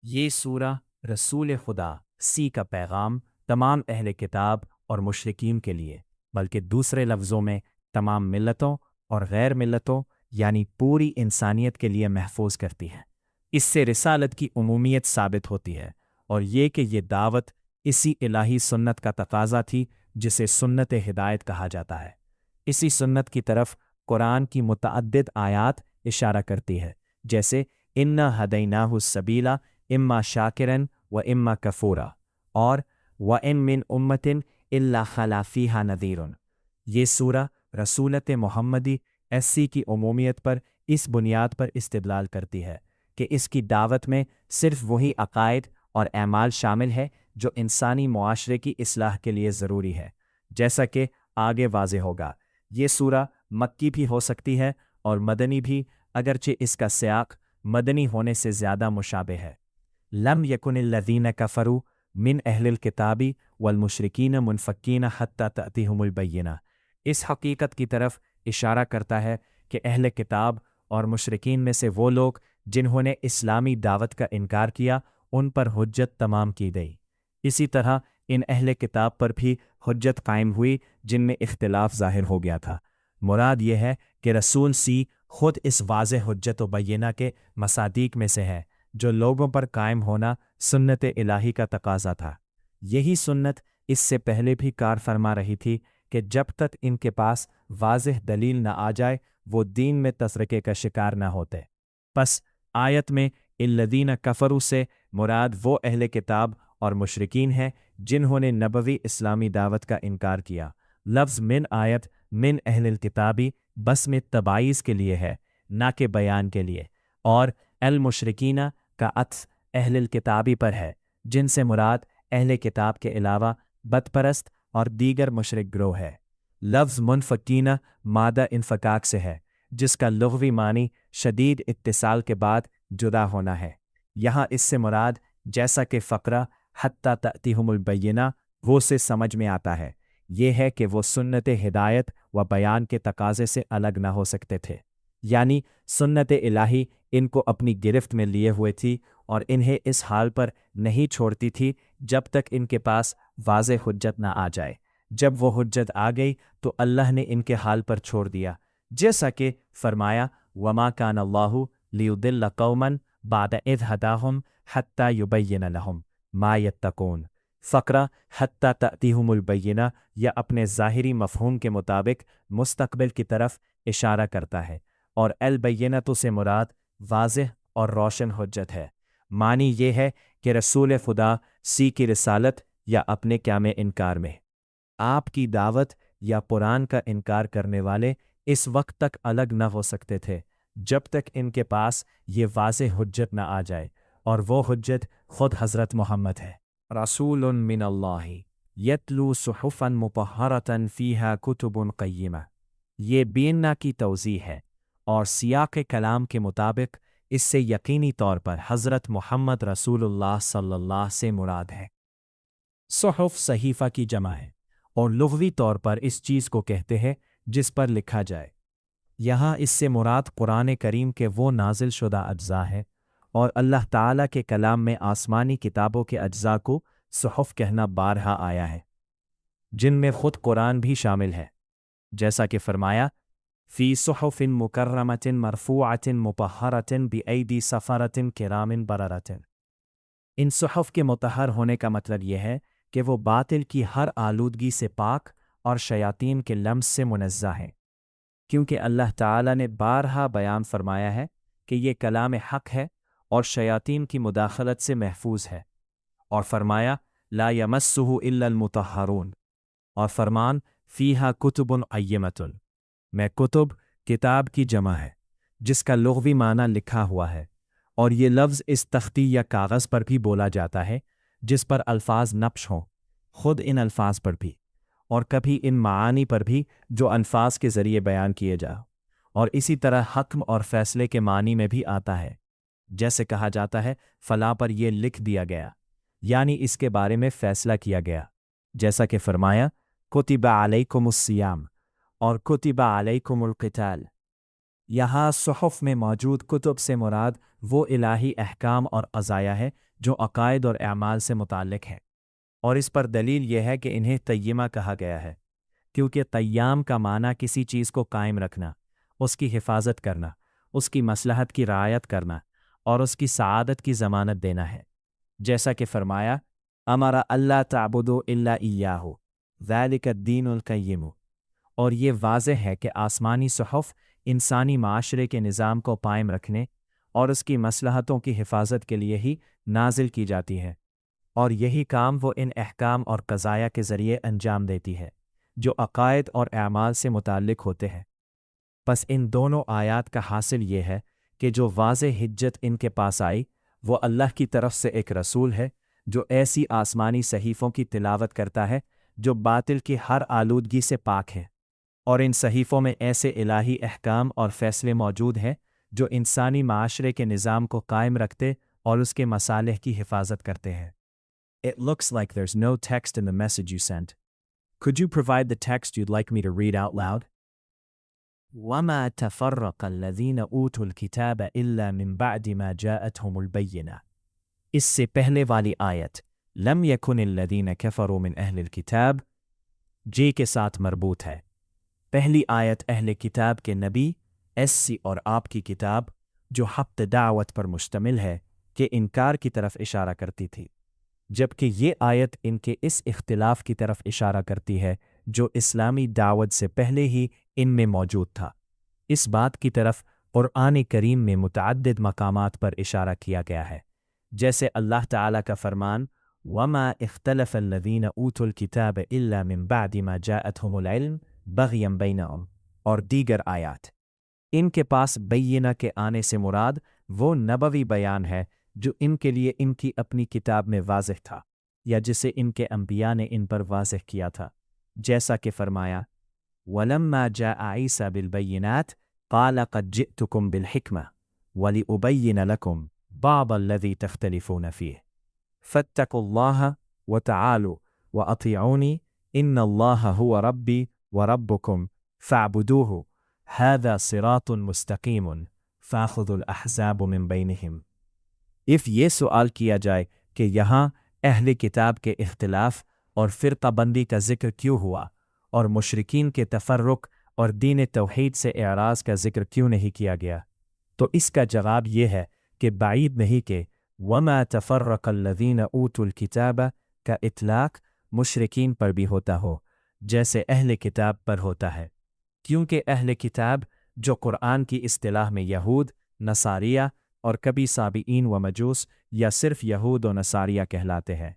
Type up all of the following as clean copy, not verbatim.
یہ سورہ رسول خدا سی کا پیغام تمام اہل کتاب اور مشرکین کے لیے، بلکہ دوسرے لفظوں میں تمام ملتوں اور غیر ملتوں یعنی پوری انسانیت کے لیے محفوظ کرتی ہے۔ اس سے رسالت کی عمومیت ثابت ہوتی ہے، اور یہ کہ یہ دعوت اسی الہی سنت کا تقاضا تھی جسے سنت ہدایت کہا جاتا ہے۔ اسی سنت کی طرف قرآن کی متعدد آیات اشارہ کرتی ہے، جیسے اِنَّا ہَدَيْنَاهُ السَّبِيلَ اما شاکرن و اما کفورا اور وَإِن مِّنْ أُمَّةٍ إِلَّا خَلَا فِيهَا نَذِيرٌ۔ یہ سورہ رسولت محمدی ایسی کی عمومیت پر اس بنیاد پر استدلال کرتی ہے کہ اس کی دعوت میں صرف وہی عقائد اور اعمال شامل ہے جو انسانی معاشرے کی اصلاح کے لیے ضروری ہے، جیسا کہ آگے واضح ہوگا۔ یہ سورہ مکی بھی ہو سکتی ہے اور مدنی بھی، اگرچہ اس کا سیاق مدنی ہونے سے زیادہ مشابہ ہے۔ لم یکن الذین کفروا من اہل الکتاب والمشرکین منفکین حتی تأتیہم البینہ، اس حقیقت کی طرف اشارہ کرتا ہے کہ اہل کتاب اور مشرکین میں سے وہ لوگ جنہوں نے اسلامی دعوت کا انکار کیا ان پر حجت تمام کی گئی۔ اسی طرح ان اہل کتاب پر بھی حجت قائم ہوئی جن میں اختلاف ظاہر ہو گیا تھا۔ مراد یہ ہے کہ رسول سی خود اس واضح حجت و بینہ کے مصادیق میں سے ہے جو لوگوں پر قائم ہونا سنت الہی کا تقاضا تھا۔ یہی سنت اس سے پہلے بھی کار فرما رہی تھی کہ جب تک ان کے پاس واضح دلیل نہ آ جائے وہ دین میں تفرقے کا شکار نہ ہوتے۔ پس آیت میں الذین کفروا سے مراد وہ اہل کتاب اور مشرکین ہیں جنہوں نے نبوی اسلامی دعوت کا انکار کیا۔ لفظ من آیت من اہل الکتابی بس میں تبعیض کے لیے ہے، نہ کہ بیان کے لیے، اور المشرکین کا عطف اہل الکتابی پر ہے، جن سے مراد اہل کتاب کے علاوہ بت پرست اور دیگر مشرک گروہ ہے۔ لفظ منفکین مادہ انفکاک سے ہے، جس کا لغوی معنی شدید اتصال کے بعد جدا ہونا ہے۔ یہاں اس سے مراد جیسا کہ فقرہ حتی تأتیہم البینہ وہ سے سمجھ میں آتا ہے، یہ ہے کہ وہ سنت ہدایت و بیان کے تقاضے سے الگ نہ ہو سکتے تھے، یعنی سنت الہی ان کو اپنی گرفت میں لیے ہوئے تھی اور انہیں اس حال پر نہیں چھوڑتی تھی جب تک ان کے پاس واضح حجت نہ آ جائے۔ جب وہ حجت آ گئی تو اللہ نے ان کے حال پر چھوڑ دیا، جیسا کہ فرمایا وَمَا كَانَ اللَّهُ لِيُضِلَّ قَوْمًا بَعْدَ إِذْ هَدَاهُمْ حَتَّى يُبَيِّنَ لَهُمْ مَا يَتَّقُونَ۔ فقرہ حتیٰ تأتیہم البینہ یا اپنے ظاہری مفہوم کے مطابق مستقبل کی طرف اشارہ کرتا ہے، اور البینۃ سے مراد واضح اور روشن حجت ہے۔ معنی یہ ہے کہ رسول خدا سی کی رسالت یا اپنے قیام انکار میں آپ کی دعوت یا قرآن کا انکار کرنے والے اس وقت تک الگ نہ ہو سکتے تھے جب تک ان کے پاس یہ واضح حجت نہ آ جائے، اور وہ حجت خود حضرت محمد ہے۔ رسول من اللہ یتلو صحفا مطہرۃ فیہا کتب قیمہ، یہ بیننا کی توضیح ہے، اور سیاق کلام کے مطابق اس سے یقینی طور پر حضرت محمد رسول اللہ صلی اللہ سے مراد ہے۔ صحف صحیفہ کی جمع ہے، اور لغوی طور پر اس چیز کو کہتے ہیں جس پر لکھا جائے۔ یہاں اس سے مراد قرآن کریم کے وہ نازل شدہ اجزاء ہے، اور اللہ تعالیٰ کے کلام میں آسمانی کتابوں کے اجزاء کو صحف کہنا بارہا آیا ہے، جن میں خود قرآن بھی شامل ہے، جیسا کہ فرمایا فی صحف مکرمۃ مرفوعۃ مطہرۃ بأیدی سفرۃ کرام بررۃ۔ ان صحف کے مطہر ہونے کا مطلب یہ ہے کہ وہ باطل کی ہر آلودگی سے پاک اور شیاطین کے لمس سے منزہ ہیں، کیونکہ اللہ تعالیٰ نے بارہا بیان فرمایا ہے کہ یہ کلام حق ہے اور شیاطین کی مداخلت سے محفوظ ہے، اور فرمایا لا یمسہ الا المطہرون، اور فرمان فیہا کتب قیمۃ، میں کتب کتاب کی جمع ہے جس کا لغوی معنی لکھا ہوا ہے، اور یہ لفظ اس تختی یا کاغذ پر بھی بولا جاتا ہے جس پر الفاظ نقش ہوں، خود ان الفاظ پر بھی، اور کبھی ان معانی پر بھی جو الفاظ کے ذریعے بیان کیے جا، اور اسی طرح حکم اور فیصلے کے معنی میں بھی آتا ہے، جیسے کہا جاتا ہے فلاں پر یہ لکھ دیا گیا، یعنی اس کے بارے میں فیصلہ کیا گیا، جیسا کہ فرمایا کتب علیکم الصیام اور کتب علیکم القتال۔ یہاں صحف میں موجود کتب سے مراد وہ الہی احکام اور عزایا ہے جو عقائد اور اعمال سے متعلق ہے، اور اس پر دلیل یہ ہے کہ انہیں قیمہ کہا گیا ہے کیونکہ قیام کا معنی کسی چیز کو قائم رکھنا، اس کی حفاظت کرنا، اس کی مصلحت کی رعایت کرنا اور اس کی سعادت کی ضمانت دینا ہے، جیسا کہ فرمایا امر اللہ تعبدوا الا ایاہ ذالک الدین القیم، اور یہ واضح ہے کہ آسمانی صحف انسانی معاشرے کے نظام کو قائم رکھنے اور اس کی مصلحتوں کی حفاظت کے لیے ہی نازل کی جاتی ہے، اور یہی کام وہ ان احکام اور قضایا کے ذریعے انجام دیتی ہے جو عقائد اور اعمال سے متعلق ہوتے ہیں۔ پس ان دونوں آیات کا حاصل یہ ہے کہ جو واضح حجت ان کے پاس آئی وہ اللہ کی طرف سے ایک رسول ہے جو ایسی آسمانی صحیفوں کی تلاوت کرتا ہے جو باطل کی ہر آلودگی سے پاک ہے، اور ان صحیفوں میں ایسے الہی احکام اور فیصلے موجود ہیں جو انسانی معاشرے کے نظام کو قائم رکھتے اور اس کے مصالح کی حفاظت کرتے ہیں۔ It looks like there's no text in the message you sent. Could you provide the text you'd like me to read out loud? وَمَا تَفَرَّقَ الَّذِينَ أُوتُوا الْكِتَابَ إِلَّا مِن بَعْدِ مَا جَاءَتْهُمُ الْبَيِّنَةُ۔ اس سے پہلے والی آیت لم یکن الذین کفروا من اہل الکتاب جے کے ساتھ مربوط ہے۔ پہلی آیت اہل کتاب کے نبی ایسی اور آپ کی کتاب جو حق دعوت پر مشتمل ہے کے انکار کی طرف اشارہ کرتی تھی، جبکہ یہ آیت ان کے اس اختلاف کی طرف اشارہ کرتی ہے جو اسلامی دعوت سے پہلے ہی ان میں موجود تھا۔ اس بات کی طرف قرآن کریم میں متعدد مقامات پر اشارہ کیا گیا ہے، جیسے اللہ تعالیٰ کا فرمان وَمَا اخْتَلَفَ الَّذِينَ أُوتُوا الْكِتَابَ إِلَّا مِن بَعْدِ مَا جَاءَتْهُمُ الْعِلْمُ بَغْيًا بَيْنَهُمْ، اور دیگر آیات۔ ان کے پاس بینہ کے آنے سے مراد وہ نبوی بیان ہے جو ان کے لیے ان کی اپنی کتاب میں واضح تھا یا جسے ان کے انبیاء نے ان پر واضح کیا تھا، جیسا کہ فرمایا وَلَمَّا جَاءَ عِيسَىٰ بِالْبَيِّنَاتِ قَالَ قَدْ جِئْتُكُمْ بِالْحِكْمَةِ وَلِأُبَيِّنَ لَكُمْ بَعْضَ الَّذِي تَخْتَلِفُونَ فِيهِ فَاتَّقُوا اللَّهَ وَتَعَالُوا وَأَطِيعُونِي إِنَّ اللَّهَ هُوَ رَبِّي وَرَبُّكُمْ فَاعْبُدُوهُ هَذَا صِرَاطٌ مُسْتَقِيمٌ فَأَخَذُوا الْأَحْزَابُ مِن بَيْنِهِمْ۔ if یہ سوال کیا جائے کہ یہاں اہل کتاب کے اختلاف اور فرقہ بندی کا ذکر کیوں ہوا اور مشرکین کے تفرق اور دین توحید سے اعراض کا ذکر کیوں نہیں کیا گیا، تو اس کا جواب یہ ہے کہ بعید نہیں کہ وَمَا تَفَرَّقَ الَّذِينَ أُوتُوا الْكِتَابَ کا اطلاق مشرکین پر بھی ہوتا ہو جیسے اہل کتاب پر ہوتا ہے، کیونکہ اہل کتاب جو قرآن کی اصطلاح میں یہود، نصاریہ اور کبھی سابئین و مجوس یا صرف یہود و نصاریہ کہلاتے ہیں،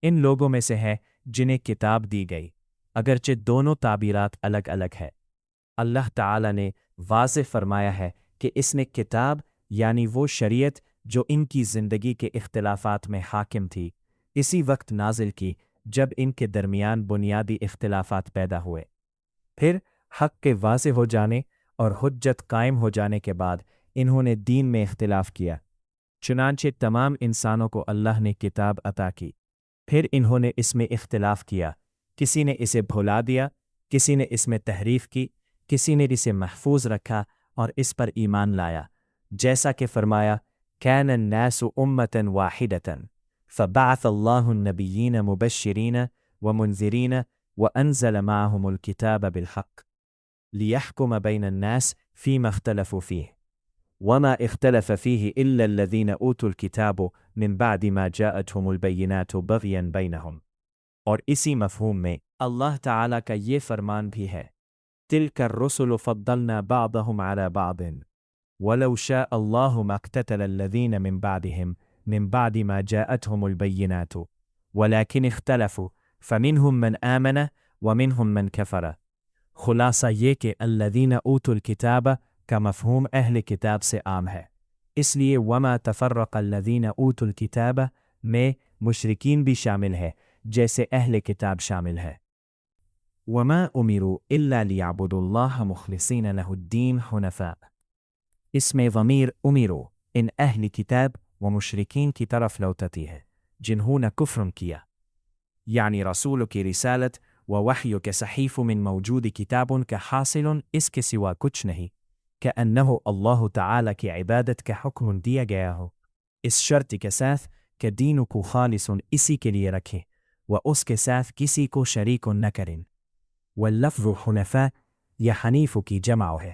ان لوگوں میں سے ہے جنہیں کتاب دی گئی، اگرچہ دونوں تعبیرات الگ الگ ہے۔ اللہ تعالیٰ نے واضح فرمایا ہے کہ اس نے کتاب یعنی وہ شریعت جو ان کی زندگی کے اختلافات میں حاکم تھی اسی وقت نازل کی جب ان کے درمیان بنیادی اختلافات پیدا ہوئے، پھر حق کے واضح ہو جانے اور حجت قائم ہو جانے کے بعد انہوں نے دین میں اختلاف کیا، چنانچہ تمام انسانوں کو اللہ نے کتاب عطا کی، پھر انہوں نے اس میں اختلاف کیا، کسی نے اسے بھلا دیا، کسی نے اس میں تحریف کی، کسی نے اسے محفوظ رکھا اور اس پر ایمان لایا، جیسا کہ فرمایا كان الناس أمة واحدة فبعث الله النبيين مبشرين ومنذرين وأنزل معهم الكتاب بالحق ليحكم بين الناس فيما اختلفوا فيه وما اختلف فيه إلا الذين أوتوا الكتاب من بعد ما جاءتهم البينات بغيا بينهم۔ اور اسی مفہوم میں اللہ تعالیٰ کا یہ فرمان بھی ہے تِلْكَ الرُّسُلُ فَضَّلْنَا بَعْضَهُمْ عَلَى بَعْضٍ وَلَوْ شَاءَ اللَّهُ مَا اقْتَتَلَ الَّذِينَ مِن بَعْدِهِمْ مِن بَعْدِ مَا جَاءَتْهُمُ الْبَيِّنَاتُ وَلَكِنِ اخْتَلَفُوا فَمِنْهُم مَّنْ آمَنَ وَمِنْهُم مَّنْ كَفَرَ۔ خلاصہ یہ کہ الذین اوتوا الکتاب کا مفہوم اہل کتاب سے عام ہے، اس لیے وما تفرق الذین اوتوا الکتاب میں مشرکین بھی شامل ہے جیسے اہل کتاب شامل ہے۔ وما امروا الا لیعبدوا اللہ مخلصین لہ الدین حنفاء، اس میں ضمیر امروا ان اہل کتاب و مشرکین کی طرف لوٹتی ہے جنہوں نے کفر کیا، یعنی رسول کی رسالت و وحی کے صحیف من موجود کتاب کا حاصل اس کے سوا کچھ نہیں کہ انہو اللہ تعالی کی عبادت کا حکم دیا گیا ہو، اس شرط کے ساتھ کہ دین کو خالص اسی کے لیے رکھیں و اس کے ساتھ کسی کو شریک نہ کریں۔ واللفظ حنفاء یا حنیف کی جمع ہے،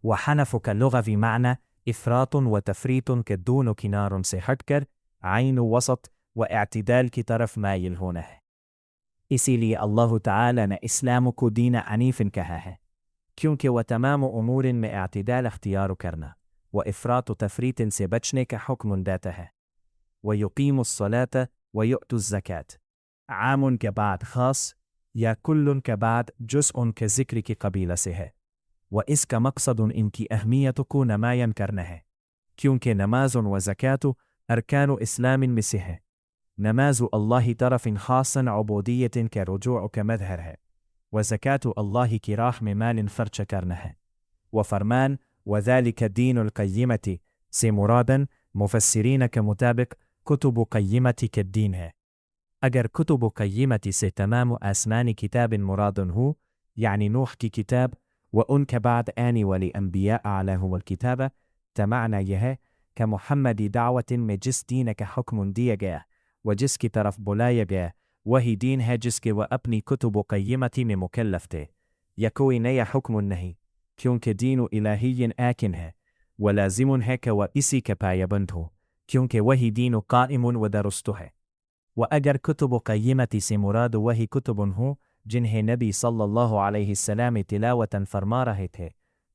وحنف کا لغوی معنی افراط و تفریط کے دونوں کناروں سے ہٹ کر عین و وسط و اعتدال کی طرف مائل ہونا ہے۔ اسی لیے اللہ تعالی نے اسلام کو دین عنیف کہا ہے، کیونکہ وہ تمام امور میں اعتدال اختیار کرنا و افراط و تفریط سے بچنے کا حکم دیتا ہے۔ وَيُقِيمُ الصَّلَاةَ وَيُؤْتُ الزَّكَاةَ عام کے بعد خاص یا کل کے بعد جزء کے ذکر کی قبیلہ سے ہے، و اس کا مقصد ان کی اہمیت کو نمایاں کرنا ہے، کیونکہ نماز و زکاة ارکان اسلام میں سے ہے۔ نماز اللہ طرف خاصا عبودیت کے رجوع کا مظہر ہے، و زکاة اللہ کی راہ میں مال خرچ کرنا ہے۔ و فرمان وذلك دین القیمت سے مرادن مفسرین کے مطابق کتب قیمت کے دین ہے۔ اگر کتب قیمت سے تمام آسمانی کتاب مرادن ہو، یعنی نوح کی کتاب و ان کے بعد آنے والی انبیاء علیہم الکتاب، تو معنی یہ ہے کہ محمدی دعوت میں جس دین کا حکم دیا گیا و جس کی طرف بلایا گیا وہی دین ہے جس کے وہ اپنی کتب قیمتی میں مکلف تھے، یا کوئی نیا حکم نہیں، کیونکہ دین الہی آکن ہے و لازم ہے کہ وہ اسی کے پایبند ہو، کیونکہ وہی دین قائم و درست ہے۔ و اگر کتب قیمتی سے مراد وہی کتب ہوں جنہیں نبی صلی اللہ علیہ السلام تلاوتاً فرما رہے تھے،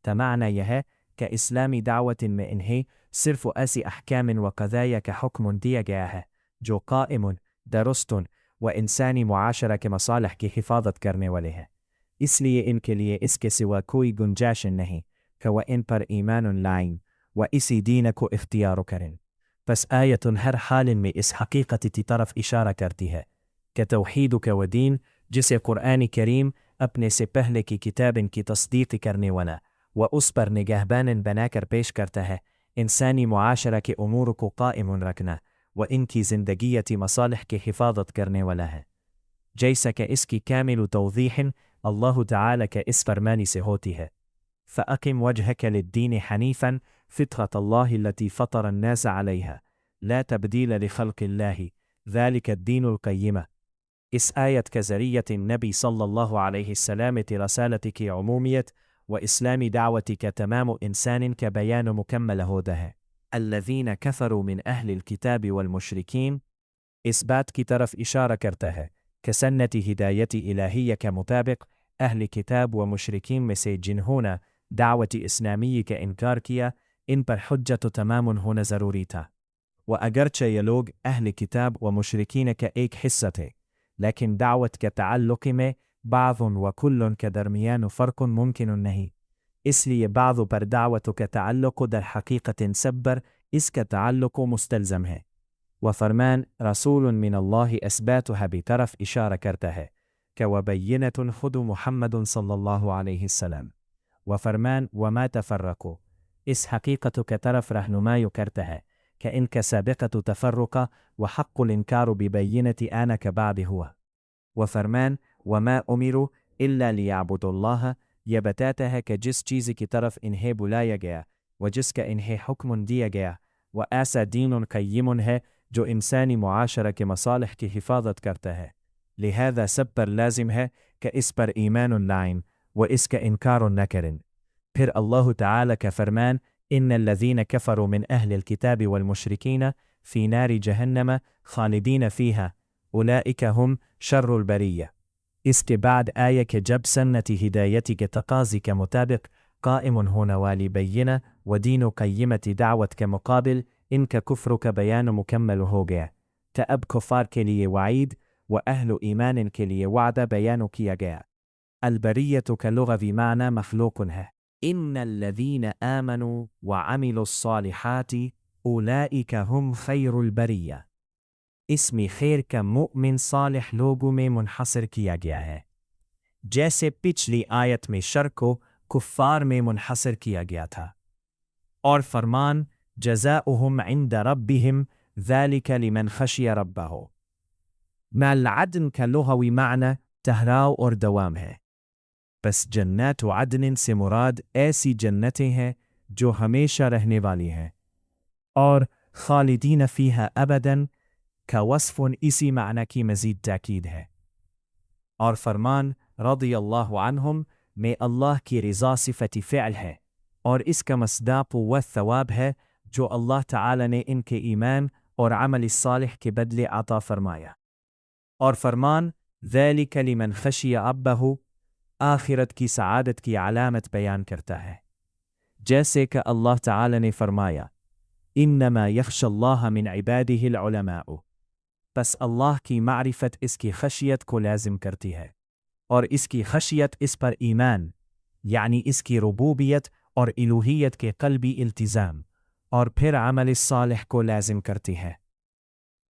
تو معنی یہ ہے کہ اسلامی دعوت میں انہیں صرف ایسی احکام و قضایا کا حکم دیا گیا ہے جو قائم، درست و انسانی معاشرہ کے مصالح کی حفاظت کرنے والے ہیں، اس لیے ان کے لیے اس کے سوا کوئی گنجائش نہیں کہ وہ ان پر ایمان لائیں و اسی دین کو اختیار کریں۔ پس آیت ہر حال میں اس حقیقت کی طرف اشارہ کرتی ہے کہ توحید کا وہ دین جسے قرآن کریم اپنے سے پہلے کی کتاب کی تصدیق کرنے والا و اس پر نگہبان بنا کر پیش کرتا ہے، انسانی معاشرہ کے امور کو قائم رکھنا و ان کی زندگیتی مصالح کی حفاظت کرنے والا ہے، جیسا کہ اس کی کامل توضیح اللہ تعالی کے اس فرمانی سے ہوتی ہے۔ فَأَقِمْ وَجْهَكَ لِلدِّينِ حَنِيفًا فِطْرَةَ اللَّهِ الَّتِي فَطَرَ النَّاسَ عَلَيْهَا لَا تَبْدِيلَ لِخَلْقِ اللَّهِ ذَلِكَ الدِّينُ الْقَيِّمَةُ۔ اس آیت کے ذریعے نبی صلی اللہ علیہ السلام رسالت کی عمومیت و اسلامی دعوت کے تمام انسان کا بیان مکمل ہوتا ہے۔ الذین کفروا من اہل الکتاب والمشرکین اس بات کی طرف اشارہ کرتا ہے کہ سنت ہدایت الہیہ کے مطابق اہل کتاب و مشرکین میں سے جنہوں نے دعوت اسلامی کا انکار کیا ان پر حجت و تمام ہونا ضروری تھا، و اگرچہ یہ لوگ اہل کتاب و مشرکین کا ایک حصہ تھے، لیکن دعوت کے تعلق میں بعض و کل کے درمیان فرق ممکن نہیں، اس لیے بعض پر دعوت کا تعلق در حقیقت سبر اس کا تعلق مستلزم ہے۔ و فرمان رسول من اللہ اثباتها بطرف اشارہ کرتا ہے کہ وبینۃ خود محمد صلی اللہ علیہ السلام، و فرمان وما تفرقوا اس حقیقت کے طرف رہنمائی کرتا ہے کہ ان کا سابقت تفرق و حق الانکار ببینۃ آن کے بعد ہوا، و فرمان وما امروا الا لیعبدوا اللہ یہ بتاتا ہے کہ جس چیز کی طرف انہیں بلایا گیا و جس کا انہیں حکم دیا گیا وہ ایسا دین قیم ہے جو انسانی معاشرہ کے مصالح کی حفاظت کرتا ہے، لہذا سب پر لازم ہے کہ اس پر ایمان لائیں و اس کا انکار نہ کریں۔ پھر اللہ تعالی کا فرمان ان الذین کفروا من اہل الکتاب والمشرکین فی نار جہنم خالدین فیہا اولئک ہم شر البریہ۔ اس کے بعد آیا کہ جب سنتی ہدایتی کے تقاضی کے مطابق قائم ہونے والی بینہ و دین و قیمتی دعوت کے مقابل ان کا کفر کا بیان مکمل ہو گیا، تو اب کفار کے لیے وعید و اہل ایمان کے لیے وعدہ بیان کیا گیا۔ البریۃ کا لغوی معنی مخلوق ہے۔ ان الذین آمنوا وعملوا الصالحات اولئک هم خیر البریہ، اسم خیر کا مؤمن صالح لوگوں میں منحصر کیا گیا ہے، جیسے پچھلی آیت میں شر کو کفار میں منحصر کیا گیا تھا۔ اور فرمان جزاؤہم عند ربہم ذالک لمن خشی ربہ، مع العدن کا لغوی معنی ٹھہراؤ اور دوام ہے، بس جنات و عدن سے مراد ایسی جنتیں ہیں جو ہمیشہ رہنے والی ہیں، اور خالدین فیہا ابداً کا وصف اسی معنی کی مزید تاکید ہے۔ اور فرمان رضی اللہ عنہم میں اللہ کی رضا صفت فعل ہے، اور اس کا مصداق وہ ثواب ہے جو اللہ تعالی نے ان کے ایمان اور عمل صالح کے بدلے عطا فرمایا۔ اور فرمان ذالک لمن خشی ربہ آخرت کی سعادت کی علامت بیان کرتا ہے، جیسے کہ اللہ تعالی نے فرمایا انما یخشی اللہ من عبادہ العلماء، پس اللہ کی معرفت اس کی خشیت کو لازم کرتی ہے، اور اس کی خشیت اس پر ایمان یعنی اس کی ربوبیت اور الوہیت کے قلبی التزام اور پھر عمل صالح کو لازم کرتی ہے۔